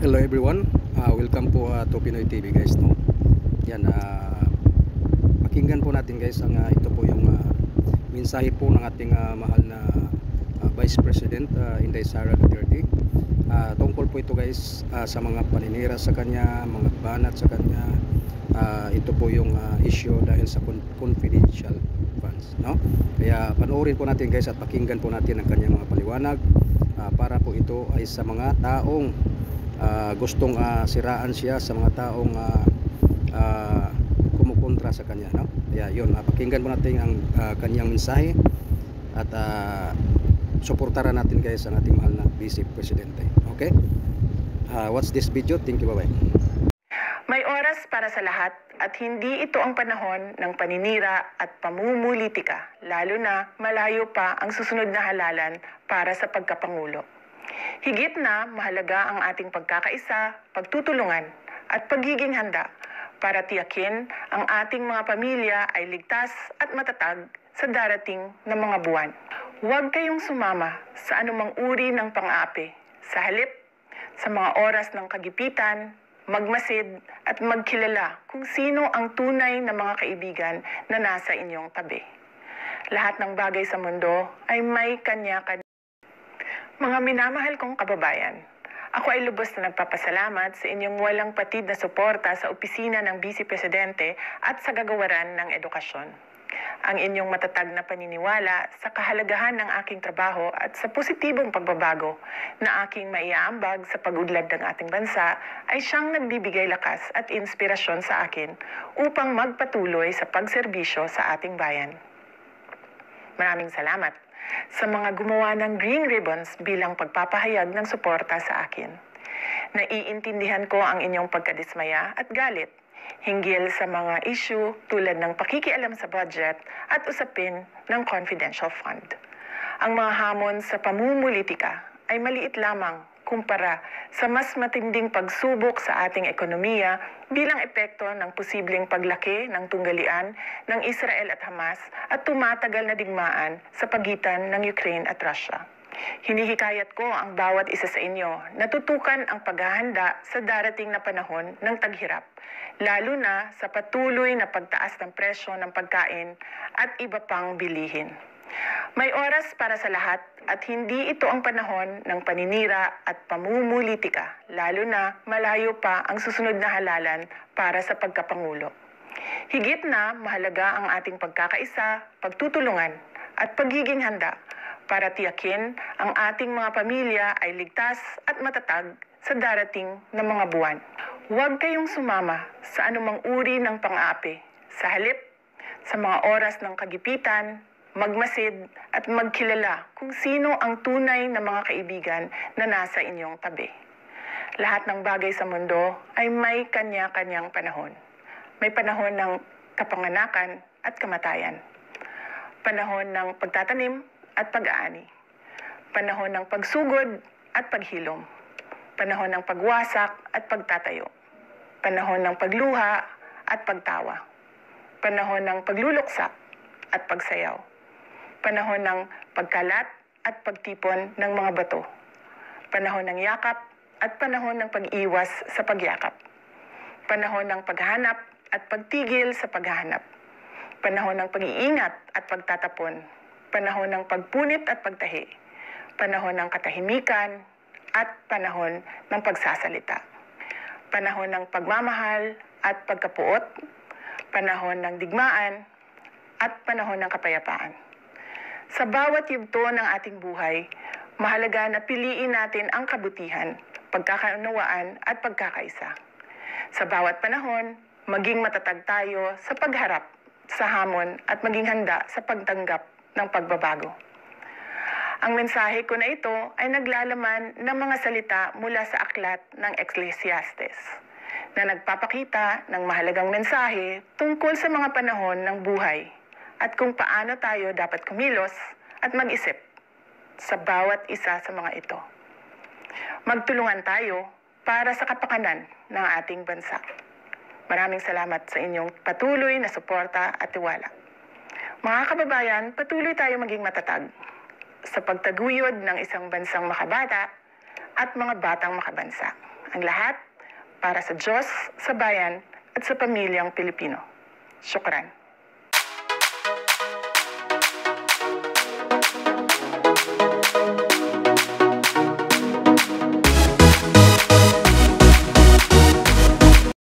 Hello everyone, welcome po to Pinoy TV guys, no. Yan, pakinggan po natin guys ang ito po yung mensahe po ng ating mahal na Vice President Inday Sara Duterte. Tungkol po ito guys sa mga paninira sa kanya, mga banat sa kanya. Ito po yung issue dahil sa confidential funds, no. Kaya panoorin po natin guys at pakinggan po natin ang kanyang mga paliwanag para po ito ay sa mga taong gustong siraan siya, sa mga taong kumukontra sa kanya, no? Kaya yun, pakinggan mo natin ang kanyang mensahe at suportaran natin guys ang ating mahal na Vice Presidente. Okay? Watch this video. Thank you, bye-bye. May oras para sa lahat at hindi ito ang panahon ng paninira at pamumulitika, lalo na malayo pa ang susunod na halalan para sa pagkapangulo. Higit na mahalaga ang ating pagkakaisa, pagtutulungan at pagiging handa para tiyakin ang ating mga pamilya ay ligtas at matatag sa darating na mga buwan. Huwag kayong sumama sa anumang uri ng pang-aapi. Sa halip, sa mga oras ng kagipitan, magmasid at magkilala kung sino ang tunay na mga kaibigan na nasa inyong tabi. Lahat ng bagay sa mundo ay may kanya-kanya. Mga minamahal kong kababayan, ako ay lubos na nagpapasalamat sa inyong walang patid na suporta sa opisina ng Vice Presidente at sa gagawaran ng edukasyon. Ang inyong matatag na paniniwala sa kahalagahan ng aking trabaho at sa positibong pagbabago na aking maiaambag sa pag-udlad ng ating bansa ay siyang nagbibigay lakas at inspirasyon sa akin upang magpatuloy sa pagserbisyo sa ating bayan. Maraming salamat sa mga gumawa ng green ribbons bilang pagpapahayag ng suporta sa akin. Naiintindihan ko ang inyong pagkadismaya at galit hinggil sa mga issue tulad ng pakikialam sa budget at usapin ng confidential fund. Ang mga hamon sa pamumulitika ay maliit lamang kumpara sa mas matinding pagsubok sa ating ekonomiya bilang epekto ng posibleng paglaki ng tunggalian ng Israel at Hamas at tumatagal na digmaan sa pagitan ng Ukraine at Russia. Hinihikayat ko ang bawat isa sa inyo na tutukan ang paghahanda sa darating na panahon ng taghirap, lalo na sa patuloy na pagtaas ng presyo ng pagkain at iba pang bilihin. May oras para sa lahat at hindi ito ang panahon ng paninira at pamumulitika, lalo na malayo pa ang susunod na halalan para sa pagkapangulo. Higit na mahalaga ang ating pagkakaisa, pagtutulungan at pagiging handa para tiyakin ang ating mga pamilya ay ligtas at matatag sa darating na mga buwan. Huwag kayong sumama sa anumang uri ng pang-aapi. Sa halip, sa mga oras ng kagipitan, magmasid at magkilala kung sino ang tunay na mga kaibigan na nasa inyong tabi. Lahat ng bagay sa mundo ay may kanya-kanyang panahon. May panahon ng kapanganakan at kamatayan. Panahon ng pagtatanim at pag-aani. Panahon ng pagsugod at paghilom. Panahon ng pagwasak at pagtatayo. Panahon ng pagluha at pagtawa. Panahon ng pagluluksa at pagsayaw. Panahon ng pagkalat at pagtipon ng mga bato. Panahon ng yakap at panahon ng pag-iwas sa pagyakap. Panahon ng paghanap at pagtigil sa paghahanap. Panahon ng pag-iingat at pagtatapon. Panahon ng pagpunit at pagtahi. Panahon ng katahimikan at panahon ng pagsasalita. Panahon ng pagmamahal at pagkapuot. Panahon ng digmaan at panahon ng kapayapaan. Sa bawat yugto ng ating buhay, mahalaga na piliin natin ang kabutihan, pagkakaunawaan at pagkakaisa. Sa bawat panahon, maging matatag tayo sa pagharap sa hamon at maging handa sa pagtanggap ng pagbabago. Ang mensahe ko na ito ay naglalaman ng mga salita mula sa aklat ng Ecclesiastes na nagpapakita ng mahalagang mensahe tungkol sa mga panahon ng buhay at kung paano tayo dapat kumilos at mag-isip sa bawat isa sa mga ito. Magtulungan tayo para sa kapakanan ng ating bansa. Maraming salamat sa inyong patuloy na suporta at tiwala. Mga kababayan, patuloy tayo maging matatag sa pagtaguyod ng isang bansang makabata at mga batang makabansa. Ang lahat para sa Diyos, sa bayan, at sa pamilyang Pilipino. Syukran.